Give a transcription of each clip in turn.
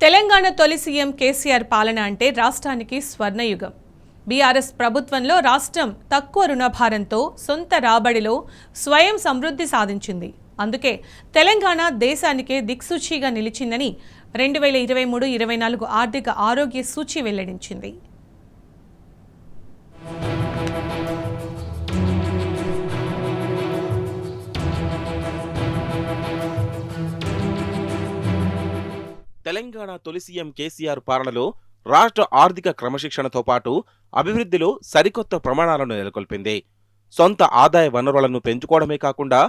తెలంగాణ తొలి సీఎం కేసీఆర్ పాలన అంటే రాష్ట్రానికి స్వర్ణయుగం. బీఆర్ఎస్ ప్రభుత్వంలో రాష్ట్రం తక్కువ రుణభారంతో సొంత రాబడిలో స్వయం సమృద్ధి సాధించింది. అందుకే తెలంగాణ దేశానికే దిక్సూచిగా నిలిచిందని 2023-24 ఆర్థిక ఆరోగ్య సూచి వెల్లడించింది. తెలంగాణ తొలి సీఎం కేసీఆర్ పాలనలో రాష్ట్ర ఆర్థిక క్రమశిక్షణతో పాటు అభివృద్ధిలో సరికొత్త ప్రమాణాలను నెలకొల్పింది. సొంత ఆదాయ వనరులను పెంచుకోవడమే కాకుండా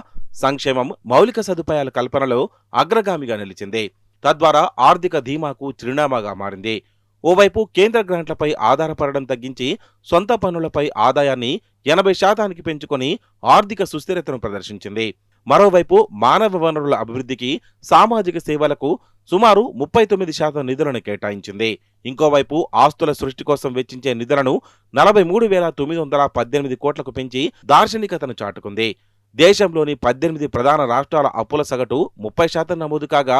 సంక్షేమం, మౌలిక సదుపాయాల కల్పనలో అగ్రగామిగా నిలిచింది. తద్వారా ఆర్థిక ధీమాకు చిరునామాగా మారింది. ఓవైపు కేంద్ర గ్రాంట్లపై ఆధారపడడం తగ్గించి సొంత పన్నులపై ఆదాయాన్ని 80% పెంచుకొని ఆర్థిక సుస్థిరతను ప్రదర్శించింది. మరోవైపు మానవ వనరుల అభివృద్ధికి, సామాజిక సేవలకు సుమారు 39% నిధులను కేటాయించింది. ఇంకోవైపు ఆస్తుల సృష్టి కోసం వెచ్చించే నిధులను 43,918 కోట్లకు పెంచి దార్శనికతను చాటుకుంది. దేశంలోని 18 ప్రధాన రాష్ట్రాల అప్పుల సగటు 30% నమోదు కాగా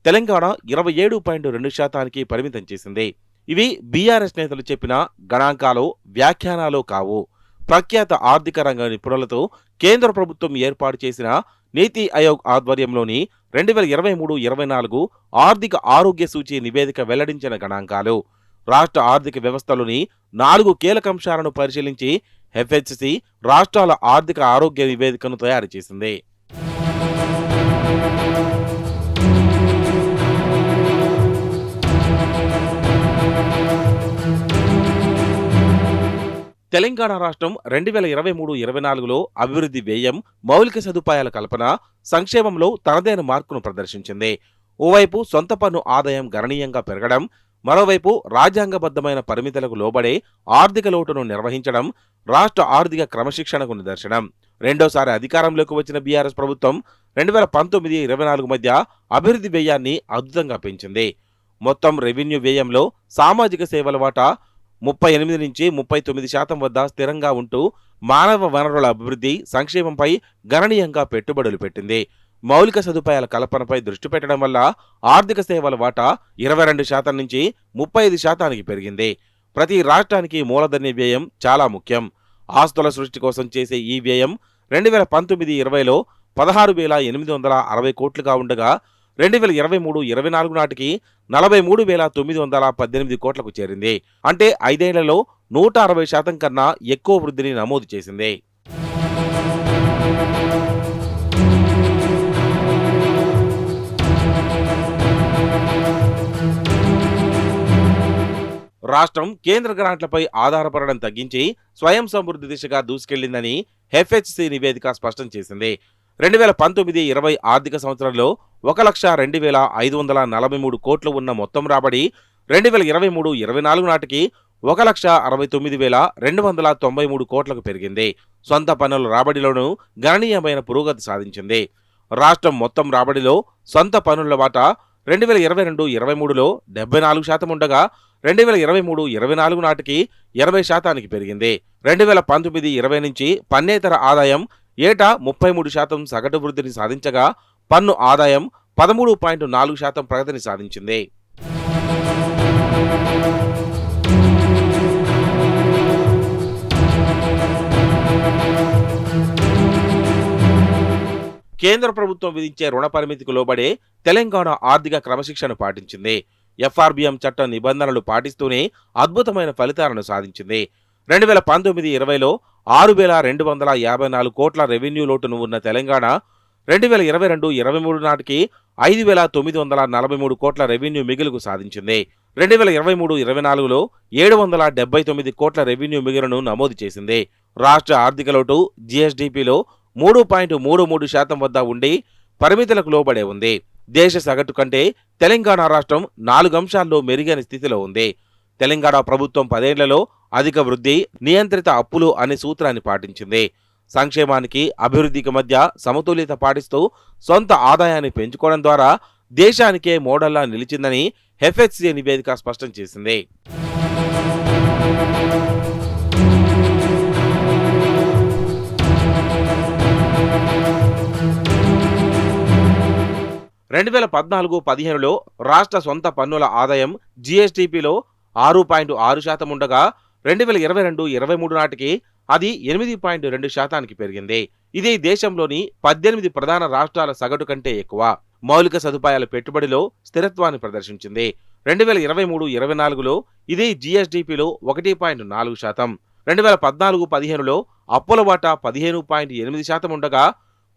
తెలంగాణ 27.2% పరిమితం చేసింది. ఇవి బీఆర్ఎస్ నేతలు చెప్పిన గణాంకాలో, వ్యాఖ్యానాలో కావు. ప్రఖ్యాత ఆర్థిక రంగ నిపుణులతో కేంద్ర ప్రభుత్వం ఏర్పాటు చేసిన నీతి ఆయోగ్ ఆధ్వర్యంలోని 2023-24 ఆర్థిక ఆరోగ్య సూచి నివేదిక వెల్లడించిన గణాంకాలు. రాష్ట్ర ఆర్థిక వ్యవస్థలోని 4 కీలకాంశాలను పరిశీలించి ఎఫ్హెచ్సి రాష్ట్రాల ఆర్థిక ఆరోగ్య నివేదికను తయారు చేసింది. తెలంగాణ రాష్ట్రం 2023-24లో అభివృద్ధి వ్యయం, మౌలిక సదుపాయాల కల్పన, సంక్షేమంలో తనదైన మార్కును ప్రదర్శించింది. ఓవైపు సొంత పన్ను ఆదాయం గణనీయంగా పెరగడం, మరోవైపు రాజ్యాంగబద్ధమైన పరిమితులకు లోబడే ఆర్థిక లోటును నిర్వహించడం రాష్ట్ర ఆర్థిక క్రమశిక్షణకు నిదర్శనం. రెండోసారి అధికారంలోకి వచ్చిన బీఆర్ఎస్ ప్రభుత్వం 2019-24 మధ్య అభివృద్ధి వ్యయాన్ని అద్భుతంగా పెంచింది. మొత్తం రెవెన్యూ వ్యయంలో సామాజిక సేవల వాటా 38-39% వద్ద స్థిరంగా ఉంటూ మానవ వనరుల అభివృద్ధి, సంక్షేమంపై గణనీయంగా పెట్టుబడులు పెట్టింది. మౌలిక సదుపాయాల కల్పనపై దృష్టి పెట్టడం వల్ల ఆర్థిక సేవల వాటా 22% నుంచి 35%కి పెరిగింది. ప్రతి రాష్ట్రానికి మూలధన వ్యయం చాలా ముఖ్యం. ఆస్తుల సృష్టి కోసం చేసే ఈ వ్యయం 2019-20లో 16,860 కోట్లుగా ఉండగా 2023-24 నాటికి 43,918 కోట్లకు చేరింది. అంటే 5 ఏళ్లలో 160% కన్నా ఎక్కువ వృద్ధిని నమోదు చేసింది. రాష్ట్రం కేంద్ర గ్రాంట్లపై ఆధారపడడం తగ్గించి స్వయం సమృద్ధి దిశగా దూసుకెళ్లిందని ఎఫ్హెచ్సి నివేదిక స్పష్టం చేసింది. 2019-20 ఆర్థిక సంవత్సరంలో 1,02,543 కోట్లు ఉన్న మొత్తం రాబడి 2023-24 నాటికి 1,69,293 కోట్లకు పెరిగింది. సొంత పన్నుల రాబడిలోనూ గణనీయమైన పురోగతి సాధించింది. రాష్ట్రం మొత్తం రాబడిలో సొంత పన్నుల వాటా 2022-23లో 74% ఉండగా 2023-24 నాటికి 80%కి పెరిగింది. 2019-20 నుంచి పన్నేతర ఆదాయం ఏటా 33% సగటు వృద్ధిని సాధించగా పన్ను ఆదాయం 13.4% ప్రగతిని సాధించింది. కేంద్ర ప్రభుత్వం విధించే రుణ పరిమితికి లోబడే తెలంగాణ ఆర్థిక క్రమశిక్షణ పాటించింది. ఎఫ్ఆర్బిఎం చట్ట నిబంధనలు పాటిస్తూనే అద్భుతమైన ఫలితాలను సాధించింది. 2019-20లో 6,254 కోట్ల రెవెన్యూ లోటును ఉన్న తెలంగాణ 2022-23 నాటికి 5,943 కోట్ల రెవెన్యూ మిగులుకు సాధించింది. 2023-24లో 779 కోట్ల రెవెన్యూ మిగులును నమోదు చేసింది. రాష్ట్ర ఆర్థిక లోటు జీఎస్డీపీలో 3.33% వద్ద ఉండి పరిమితులకు లోబడే ఉంది. దేశ సగటు కంటే తెలంగాణ రాష్ట్రం 4 అంశాల్లో మెరుగైన స్థితిలో ఉంది. తెలంగాణ ప్రభుత్వం 10 ఏళ్లలో అధిక వృద్ధి, నియంత్రిత అప్పులు అనే సూత్రాన్ని పాటించింది. సంక్షేమానికి, అభివృద్ధికి మధ్య సమతుల్యత పాటిస్తూ సొంత ఆదాయాన్ని పెంచుకోవడం ద్వారా దేశానికే మోడల్లా నిలిచిందని ఎఫ్హెచ్సి నివేదిక స్పష్టం చేసింది. 2014-15లో రాష్ట్ర సొంత పన్నుల ఆదాయం జీఎస్డీపీలో 6.6% ఉండగా 2022-23 నాటికి అది 8.2% పెరిగింది. ఇది దేశంలోని 18 ప్రధాన రాష్ట్రాల సగటు కంటే ఎక్కువ. మౌలిక సదుపాయాల పెట్టుబడిలో స్థిరత్వాన్ని ప్రదర్శించింది. 2023-24లో ఇది జీఎస్డీపీలో 1.4%. 2014-15లో అప్పుల వాటా 15.8% ఉండగా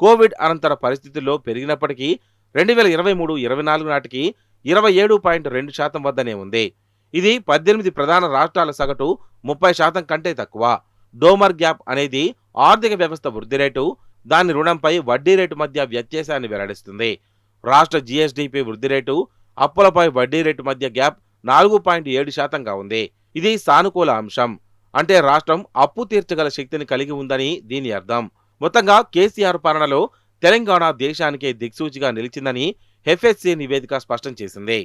కోవిడ్ అనంతర పరిస్థితుల్లో పెరిగినప్పటికీ 2023-24 నాటికి 27.2% వద్దనే ఉంది. ఇది 18 ప్రధాన రాష్ట్రాల సగటు 30% కంటే తక్కువ. డోమర్ గ్యాప్ అనేది ఆర్థిక వ్యవస్థ వృద్ధి రేటు, దాని రుణంపై వడ్డీ రేటు మధ్య వ్యత్యాసాన్ని వెల్లడిస్తుంది. రాష్ట్ర జీఎస్డీపీ వృద్ధి రేటు, అప్పులపై వడ్డీ రేటు మధ్య గ్యాప్ 4.7%గా ఉంది. ఇది సానుకూల అంశం. అంటే రాష్ట్రం అప్పు తీర్చగల శక్తిని కలిగి ఉందని దీని అర్థం. మొత్తంగా కేసీఆర్ పాలనలో తెలంగాణ దేశానికే దిక్సూచిగా నిలిచిందని ఎఫ్ఎస్సి నివేదిక స్పష్టం చేసింది.